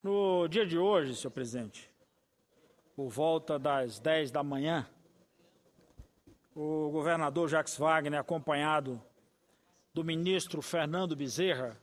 No dia de hoje, senhor presidente, por volta das 10 da manhã, o governador Jacques Wagner, acompanhado do ministro Fernando Bezerra,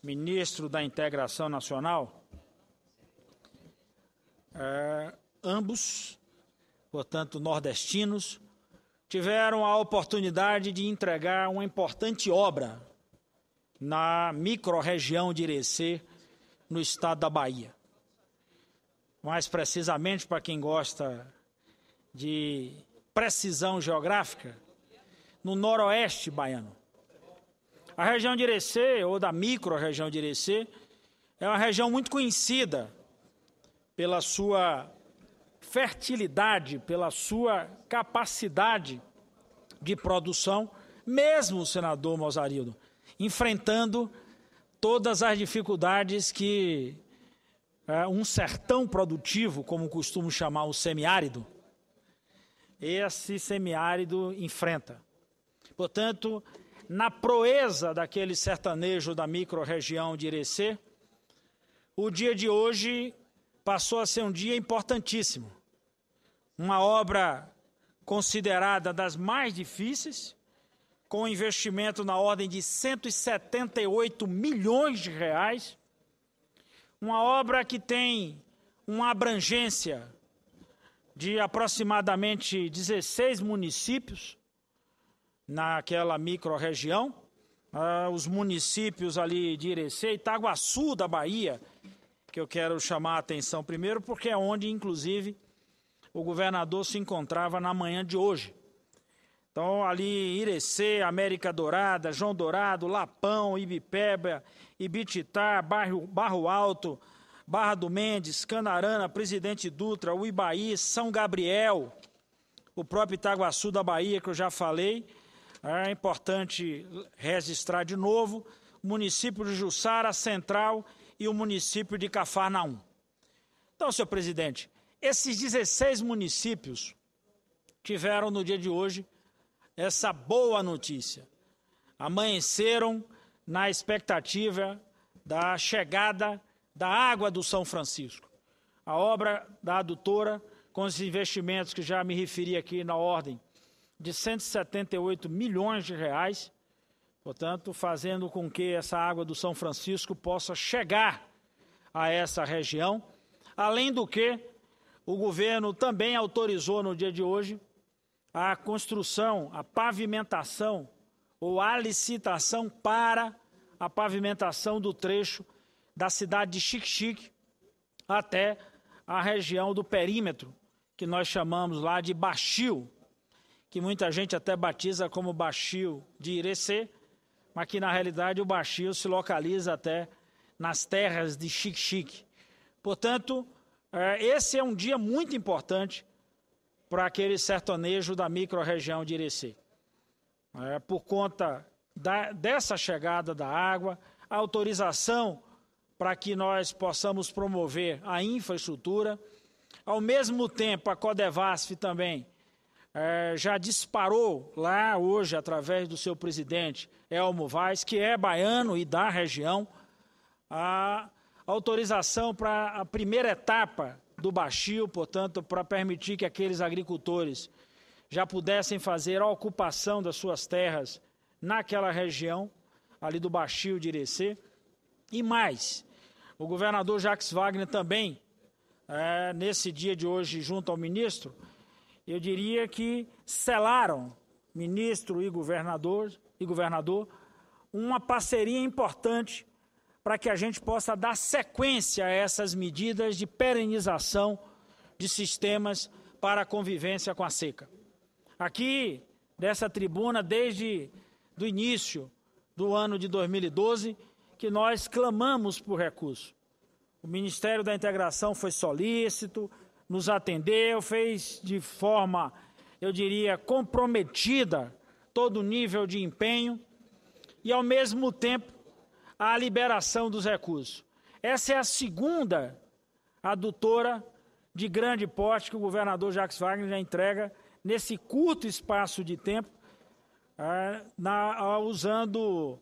ministro da Integração Nacional, ambos, portanto, nordestinos, tiveram a oportunidade de entregar uma importante obra na microrregião de Irecê, no estado da Bahia. Mais precisamente, para quem gosta de precisão geográfica, no noroeste baiano. A região de Irecê, ou da microrregião de Irecê, é uma região muito conhecida pela sua fertilidade, pela sua capacidade de produção, mesmo, senador Mozarildo, enfrentando todas as dificuldades que um sertão produtivo, como costumo chamar o semiárido, esse semiárido enfrenta. Portanto, na proeza daquele sertanejo da microrregião de Irecê, o dia de hoje passou a ser um dia importantíssimo. Uma obra considerada das mais difíceis, com investimento na ordem de 178 milhões de reais, uma obra que tem uma abrangência de aproximadamente 16 municípios naquela microrregião, os municípios ali de Irecê e Itaguaçu da Bahia, que eu quero chamar a atenção primeiro, porque é onde, inclusive, o governador se encontrava na manhã de hoje. Então, ali, Irecê, América Dourada, João Dourado, Lapão, Ibipeba, Ibititá, Barro Alto, Barra do Mendes, Canarana, Presidente Dutra, Uibaí, São Gabriel, o próprio Itaguaçu da Bahia, que eu já falei. É importante registrar de novo, o município de Jussara, Central e o município de Cafarnaum. Então, senhor presidente, esses 16 municípios tiveram no dia de hoje essa boa notícia. Amanheceram na expectativa da chegada da água do São Francisco. A obra da adutora, com os investimentos que já me referi aqui na ordem de 178 milhões de reais, portanto, fazendo com que essa água do São Francisco possa chegar a essa região, além do que o governo também autorizou no dia de hoje a construção, a pavimentação ou a licitação para a pavimentação do trecho da cidade de Xique-Xique até a região do perímetro, que nós chamamos lá de Baixio, que muita gente até batiza como Baixio de Irecê, mas que na realidade o Baixio se localiza até nas terras de Xique-Xique. Portanto, esse é um dia muito importante para aquele sertanejo da microrregião de Irecê. Por conta dessa chegada da água, a autorização para que nós possamos promover a infraestrutura. Ao mesmo tempo, a Codevasf também já disparou lá hoje, através do seu presidente, Elmo Vaz, que é baiano e da região, a autorização para a primeira etapa do Baixio, portanto, para permitir que aqueles agricultores já pudessem fazer a ocupação das suas terras naquela região, ali do Baixio de Irecê. E mais, o governador Jacques Wagner também, nesse dia de hoje, junto ao ministro, eu diria que selaram, ministro e governador, uma parceria importante para que a gente possa dar sequência a essas medidas de perenização de sistemas para a convivência com a seca. Aqui, dessa tribuna, desde o início do ano de 2012, que nós clamamos por recurso. O Ministério da Integração foi solícito, nos atendeu, fez de forma, eu diria, comprometida todo o nível de empenho e, ao mesmo tempo, a liberação dos recursos. Essa é a segunda adutora de grande porte que o governador Jacques Wagner já entrega nesse curto espaço de tempo, usando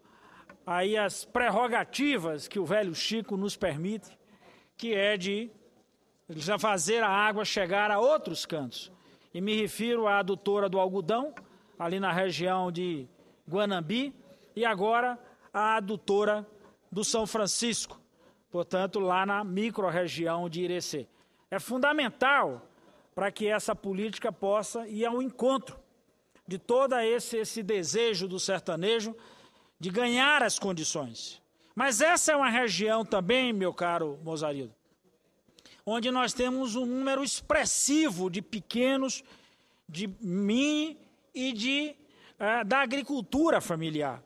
aí as prerrogativas que o velho Chico nos permite, que é de já fazer a água chegar a outros cantos. E me refiro à adutora do Algodão, ali na região de Guanambi, e agora a adutora do São Francisco, portanto, lá na microrregião de Irecê. É fundamental para que essa política possa ir ao encontro de todo esse desejo do sertanejo de ganhar as condições. Mas essa é uma região também, meu caro Mozarido, onde nós temos um número expressivo de pequenos, de mini e da agricultura familiar.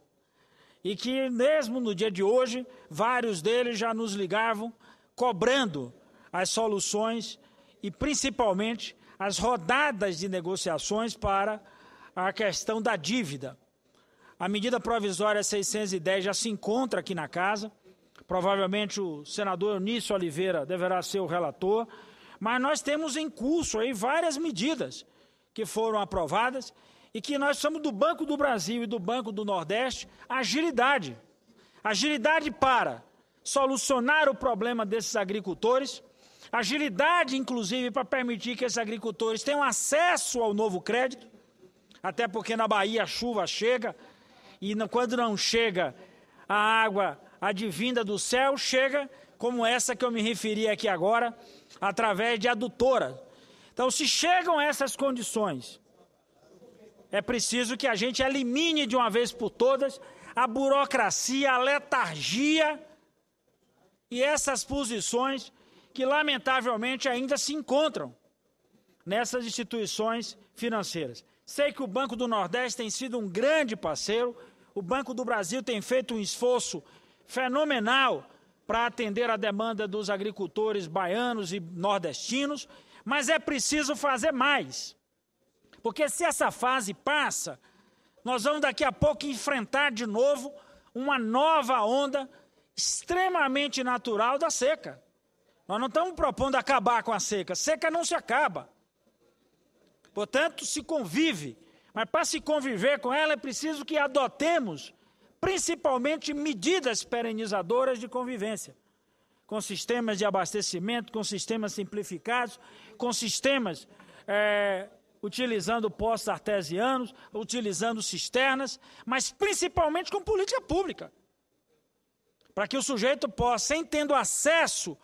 E que mesmo no dia de hoje, vários deles já nos ligavam cobrando as soluções e principalmente as rodadas de negociações para a questão da dívida. A medida provisória 610 já se encontra aqui na casa, provavelmente o senador Eunício Oliveira deverá ser o relator, mas nós temos em curso aí várias medidas que foram aprovadas e que nós somos do Banco do Brasil e do Banco do Nordeste, agilidade. Agilidade para solucionar o problema desses agricultores, agilidade, inclusive, para permitir que esses agricultores tenham acesso ao novo crédito, até porque na Bahia a chuva chega, e quando não chega a água advinda do céu, chega como essa que eu me referi aqui agora, através de adutora. Então, se chegam essas condições, é preciso que a gente elimine de uma vez por todas a burocracia, a letargia e essas posições que, lamentavelmente, ainda se encontram nessas instituições financeiras. Sei que o Banco do Nordeste tem sido um grande parceiro, o Banco do Brasil tem feito um esforço fenomenal para atender a demanda dos agricultores baianos e nordestinos, mas é preciso fazer mais. Porque se essa fase passa, nós vamos daqui a pouco enfrentar de novo uma nova onda extremamente natural da seca. Nós não estamos propondo acabar com a seca não se acaba. Portanto, se convive, mas para se conviver com ela é preciso que adotemos principalmente medidas perenizadoras de convivência, com sistemas de abastecimento, com sistemas simplificados, com sistemas utilizando poços artesianos, utilizando cisternas, mas principalmente com política pública, para que o sujeito possa, sem tendo acesso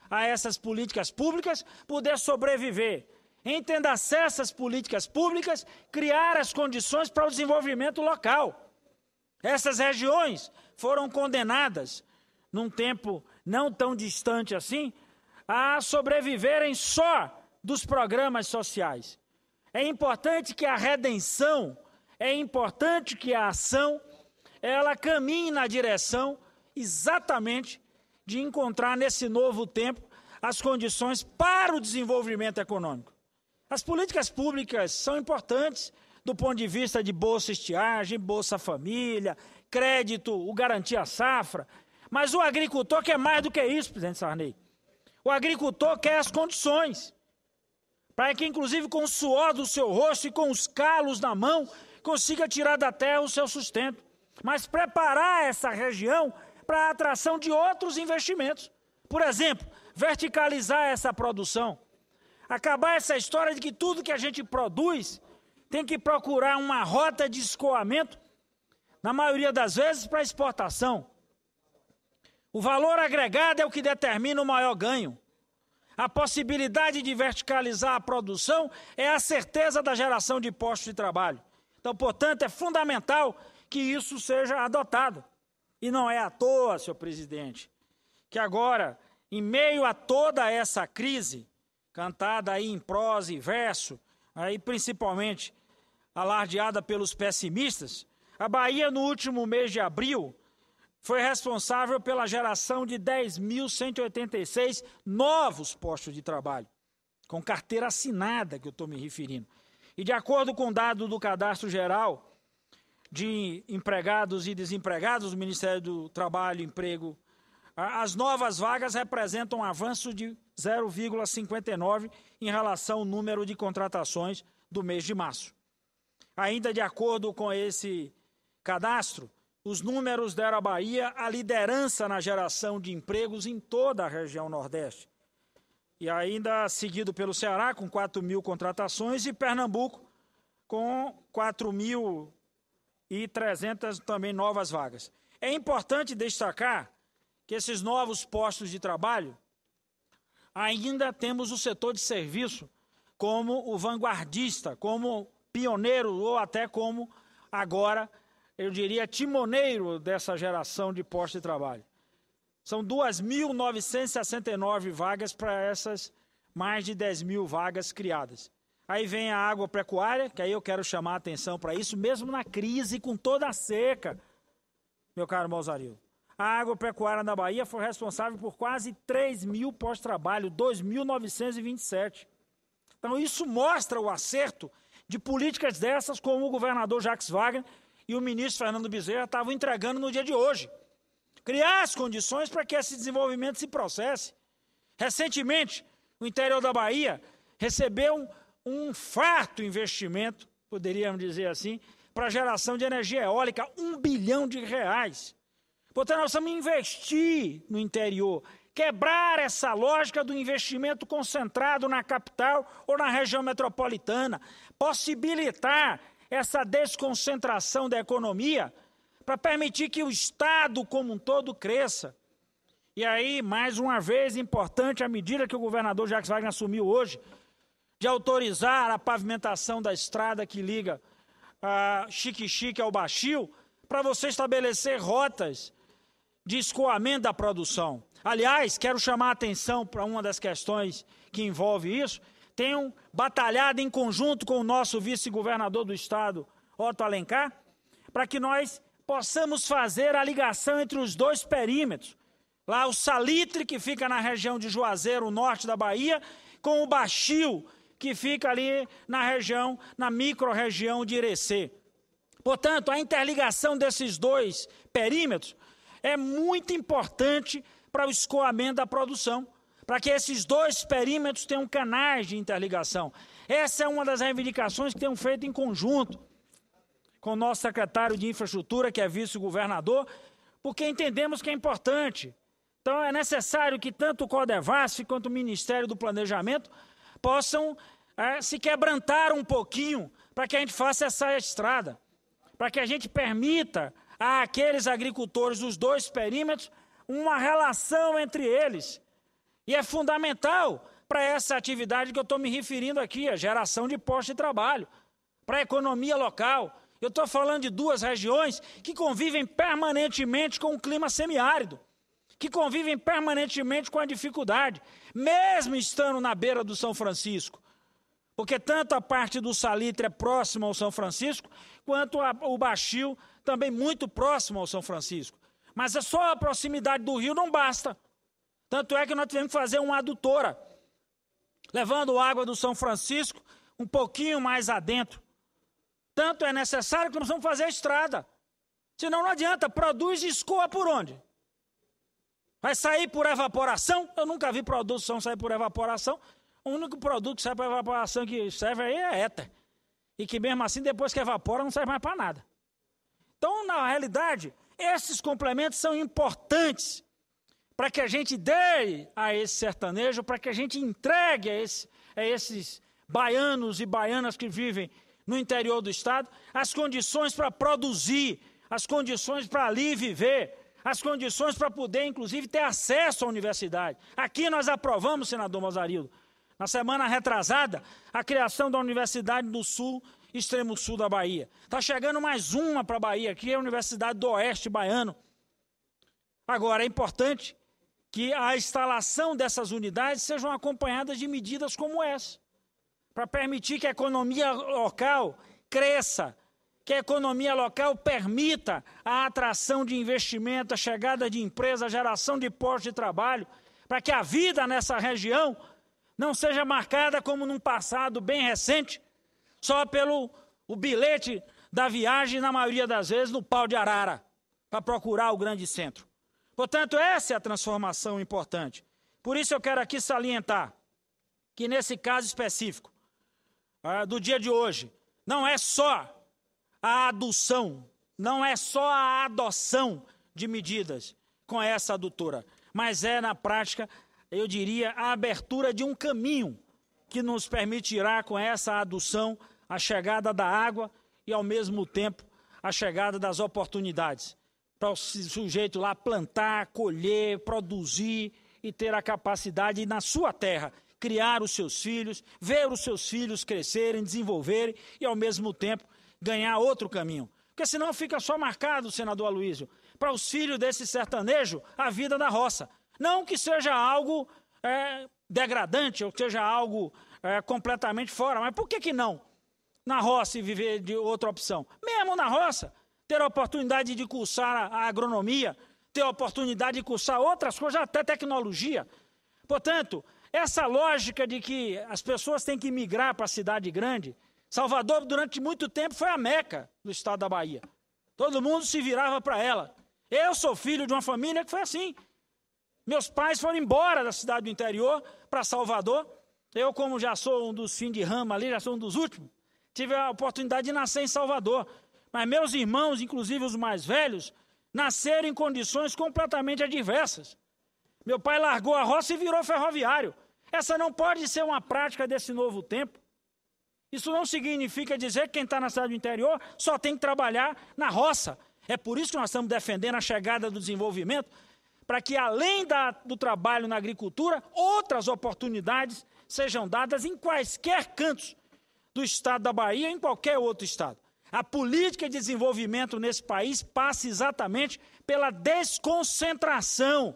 a essas políticas públicas, poder sobreviver. Em tendo acesso às políticas públicas, criar as condições para o desenvolvimento local. Essas regiões foram condenadas, num tempo não tão distante assim, a sobreviverem só dos programas sociais. É importante que a redenção, é importante que a ação, ela caminhe na direção exatamente de encontrar nesse novo tempo as condições para o desenvolvimento econômico. As políticas públicas são importantes do ponto de vista de Bolsa Estiagem, Bolsa Família, crédito, o Garantia Safra, mas o agricultor quer mais do que isso, presidente Sarney. O agricultor quer as condições, para que, inclusive, com o suor do seu rosto e com os calos na mão, consiga tirar da terra o seu sustento, mas preparar essa região para a atração de outros investimentos. Por exemplo, verticalizar essa produção. Acabar essa história de que tudo que a gente produz tem que procurar uma rota de escoamento, na maioria das vezes, para exportação. O valor agregado é o que determina o maior ganho. A possibilidade de verticalizar a produção é a certeza da geração de postos de trabalho. Então, portanto, é fundamental que isso seja adotado. E não é à toa, senhor presidente, que agora, em meio a toda essa crise, cantada aí em prosa e verso, aí principalmente alardeada pelos pessimistas, a Bahia, no último mês de abril, foi responsável pela geração de 10.186 novos postos de trabalho, com carteira assinada, que eu estou me referindo. E de acordo com o dado do Cadastro Geral de Empregados e Desempregados do Ministério do Trabalho e Emprego, as novas vagas representam um avanço de 0,59 em relação ao número de contratações do mês de março. Ainda de acordo com esse cadastro, os números deram à Bahia a liderança na geração de empregos em toda a região Nordeste. E ainda seguido pelo Ceará, com 4.000 contratações, e Pernambuco, com 4.300 também novas vagas. É importante destacar que esses novos postos de trabalho, ainda temos o setor de serviço como o vanguardista, como pioneiro ou até como, agora, eu diria, timoneiro dessa geração de postos de trabalho. São 2.969 vagas para essas mais de 10.000 vagas criadas. Aí vem a agropecuária, que aí eu quero chamar a atenção para isso, mesmo na crise, com toda a seca, meu caro Mozarildo. A agropecuária na Bahia foi responsável por quase 3.000 postos de trabalho, 2.927. Então isso mostra o acerto de políticas dessas, como o governador Jacques Wagner e o ministro Fernando Bezerra estavam entregando no dia de hoje. Criar as condições para que esse desenvolvimento se processe. Recentemente, o interior da Bahia recebeu um farto investimento, poderíamos dizer assim, para a geração de energia eólica, R$1 bilhão. Portanto, nós vamos investir no interior, quebrar essa lógica do investimento concentrado na capital ou na região metropolitana, possibilitar essa desconcentração da economia para permitir que o Estado como um todo cresça. E aí, mais uma vez, importante a medida que o governador Jacques Wagner assumiu hoje, de autorizar a pavimentação da estrada que liga a Xique-Xique ao Baixio, para você estabelecer rotas de escoamento da produção. Aliás, quero chamar a atenção para uma das questões que envolve isso. Tenho batalhado em conjunto com o nosso vice-governador do Estado, Otto Alencar, para que nós possamos fazer a ligação entre os dois perímetros. Lá o Salitre, que fica na região de Juazeiro, norte da Bahia, com o Baixio, que fica ali na região, na micro-região de Irecê. Portanto, a interligação desses dois perímetros é muito importante para o escoamento da produção, para que esses dois perímetros tenham canais de interligação. Essa é uma das reivindicações que temos feito em conjunto com o nosso secretário de Infraestrutura, que é vice-governador, porque entendemos que é importante. Então, é necessário que tanto o Codevasf quanto o Ministério do Planejamento possam se quebrantar um pouquinho para que a gente faça essa estrada, para que a gente permita àqueles agricultores dos dois perímetros uma relação entre eles. E é fundamental para essa atividade que eu estou me referindo aqui, a geração de postos de trabalho, para a economia local. Eu estou falando de duas regiões que convivem permanentemente com o clima semiárido, que convivem permanentemente com a dificuldade, mesmo estando na beira do São Francisco. Porque tanto a parte do Salitre é próxima ao São Francisco, quanto o Baixio também muito próximo ao São Francisco. Mas só a proximidade do rio não basta. Tanto é que nós tivemos que fazer uma adutora, levando água do São Francisco um pouquinho mais adentro. Tanto é necessário que nós vamos fazer a estrada. Senão não adianta, produz e escoa por onde? Vai sair por evaporação? Eu nunca vi produção sair por evaporação. O único produto que sai por evaporação que serve aí é éter. E que mesmo assim, depois que evapora, não serve mais para nada. Então, na realidade, esses complementos são importantes para que a gente dê a esse sertanejo, para que a gente entregue a esses baianos e baianas que vivem no interior do Estado as condições para produzir, as condições para ali viver, as condições para poder, inclusive, ter acesso à universidade. Aqui nós aprovamos, senador Mozarildo, na semana retrasada, a criação da Universidade do Sul, extremo sul da Bahia. Está chegando mais uma para a Bahia, aqui é a Universidade do Oeste Baiano. Agora, é importante que a instalação dessas unidades sejam acompanhadas de medidas como essa, para permitir que a economia local cresça, que a economia local permita a atração de investimento, a chegada de empresas, a geração de postos de trabalho, para que a vida nessa região não seja marcada como num passado bem recente, só pelo o bilhete da viagem, na maioria das vezes, no pau de arara, para procurar o grande centro. Portanto, essa é a transformação importante. Por isso eu quero aqui salientar que nesse caso específico, do dia de hoje, não é só a adução não é só a adoção de medidas com essa adutora, mas é, na prática, eu diria, a abertura de um caminho que nos permitirá, com essa adução, a chegada da água e, ao mesmo tempo, a chegada das oportunidades para o sujeito lá plantar, colher, produzir e ter a capacidade, na sua terra, criar os seus filhos, ver os seus filhos crescerem, desenvolverem e, ao mesmo tempo, ganhar outro caminho. Porque senão fica só marcado, senador Aloysio, para os filhos desse sertanejo, a vida da roça. Não que seja algo degradante, ou que seja algo completamente fora, mas por que não na roça e viver de outra opção? Mesmo na roça, ter a oportunidade de cursar a agronomia, ter a oportunidade de cursar outras coisas, até tecnologia. Portanto, essa lógica de que as pessoas têm que migrar para a cidade grande, Salvador, durante muito tempo, foi a Meca do estado da Bahia. Todo mundo se virava para ela. Eu sou filho de uma família que foi assim. Meus pais foram embora da cidade do interior para Salvador. Eu, como já sou um dos fins de rama ali, já sou um dos últimos, tive a oportunidade de nascer em Salvador. Mas meus irmãos, inclusive os mais velhos, nasceram em condições completamente adversas. Meu pai largou a roça e virou ferroviário. Essa não pode ser uma prática desse novo tempo. Isso não significa dizer que quem está na cidade do interior só tem que trabalhar na roça. É por isso que nós estamos defendendo a chegada do desenvolvimento, para que, além do trabalho na agricultura, outras oportunidades sejam dadas em quaisquer cantos do estado da Bahia, em qualquer outro estado. A política de desenvolvimento nesse país passa exatamente pela desconcentração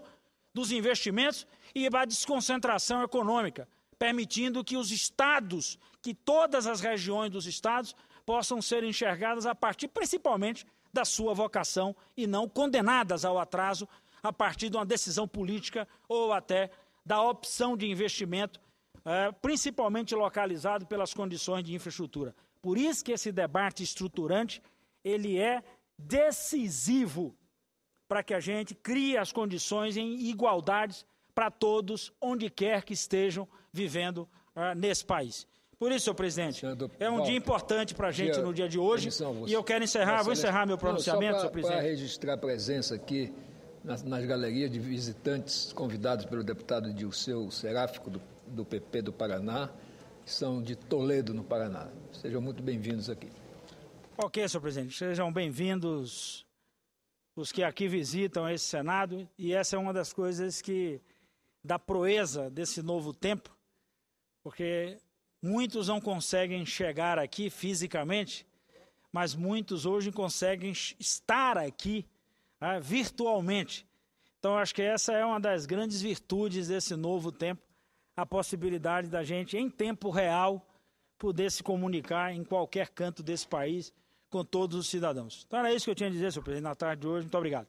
dos investimentos e a desconcentração econômica, permitindo que os estados, que todas as regiões dos estados possam ser enxergadas a partir, principalmente, da sua vocação e não condenadas ao atraso a partir de uma decisão política ou até da opção de investimento, principalmente localizado pelas condições de infraestrutura. Por isso que esse debate estruturante, ele é decisivo para que a gente crie as condições em igualdades para todos, onde quer que estejam vivendo nesse país. Por isso, senhor presidente, é um dia importante para a gente no dia de hoje, e eu quero encerrar, vou encerrar meu pronunciamento, senhor presidente. Para registrar a presença aqui nas galerias de visitantes convidados pelo deputado Dirceu Seráfico, do PP do Paraná, que são de Toledo, no Paraná. Sejam muito bem-vindos aqui. Ok, senhor presidente, sejam bem-vindos os que aqui visitam esse Senado, e essa é uma das coisas da proeza desse novo tempo, porque muitos não conseguem chegar aqui fisicamente, mas muitos hoje conseguem estar aqui virtualmente. Então, acho que essa é uma das grandes virtudes desse novo tempo, a possibilidade da gente, em tempo real, poder se comunicar em qualquer canto desse país com todos os cidadãos. Então, era isso que eu tinha a dizer, senhor presidente, na tarde de hoje. Muito obrigado.